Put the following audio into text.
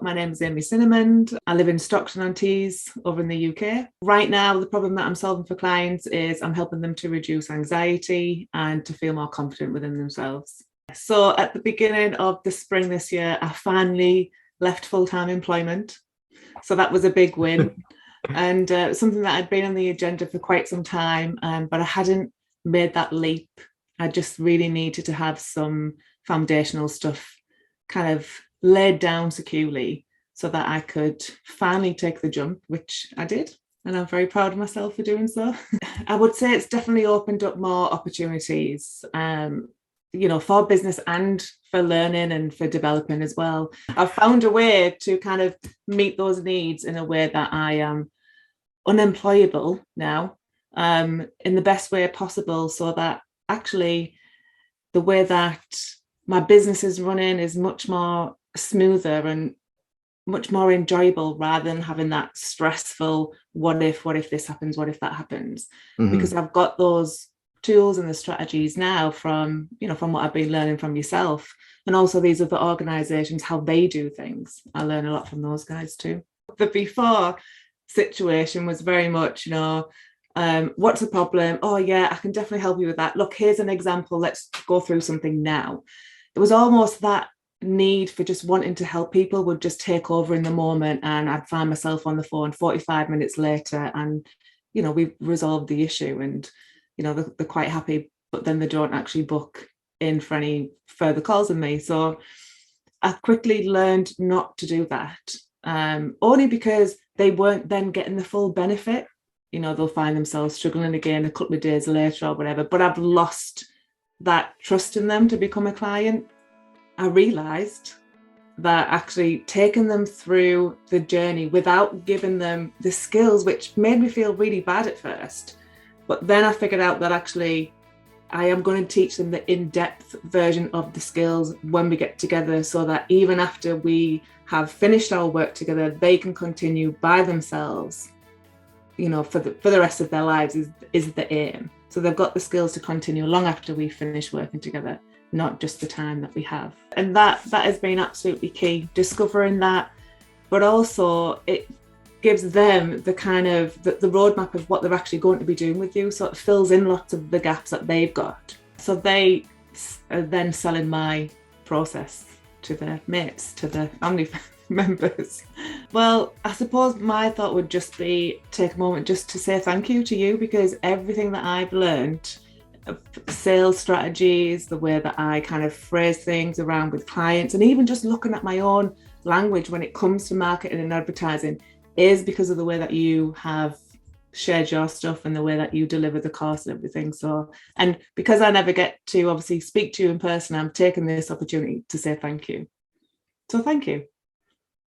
My name is Amy Cinnamond. I live in Stockton-on-Tees over in the UK. Right now, the problem that I'm solving for clients is I'm helping them to reduce anxiety and to feel more confident within themselves. So at the beginning of the spring this year, I finally left full-time employment. So that was a big win. And something that had been on the agenda for quite some time, but I hadn't made that leap. I just really needed to have some foundational stuff kind of laid down securely so that I could finally take the jump, which I did. And I'm very proud of myself for doing so. I would say it's definitely opened up more opportunities, for business and for learning and for developing as well. I've found a way to kind of meet those needs in a way that I am unemployable now, in the best way possible, so that actually the way that my business is running is much more smoother and much more enjoyable, rather than having that stressful what if this happens, what if that happens. Because I've got those tools and the strategies now from what I've been learning from yourself, and also these other organizations, how they do things. I learn a lot from those guys too. The before situation was very much, what's the problem? Oh yeah, I can definitely help you with that. Look, here's an example. Let's go through something now. It was almost that need for just wanting to help people would just take over in the moment, and I'd find myself on the phone 45 minutes later, and we've resolved the issue, and they're quite happy, but then they don't actually book in for any further calls with me. So I quickly learned not to do that, only because they weren't then getting the full benefit. They'll find themselves struggling again a couple of days later or whatever, but I've lost that trust in them to become a client. I realized that actually taking them through the journey without giving them the skills, which made me feel really bad at first, but then I figured out that actually I am going to teach them the in-depth version of the skills when we get together, so that even after we have finished our work together, they can continue by themselves, for the rest of their lives is the aim. So they've got the skills to continue long after we finish working together, not just the time that we have. And that has been absolutely key, discovering that, but also it gives them the kind of the roadmap of what they're actually going to be doing with you. So it fills in lots of the gaps that they've got. So they are then selling my process to their mates, to their family members. Well, I suppose my thought would just be take a moment just to say thank you to you, because everything that I've learned, sales strategies, the way that I kind of phrase things around with clients, and even just looking at my own language when it comes to marketing and advertising, is because of the way that you have shared your stuff and the way that you deliver the course and everything. So, and because I never get to obviously speak to you in person, I'm taking this opportunity to say thank you. So thank you.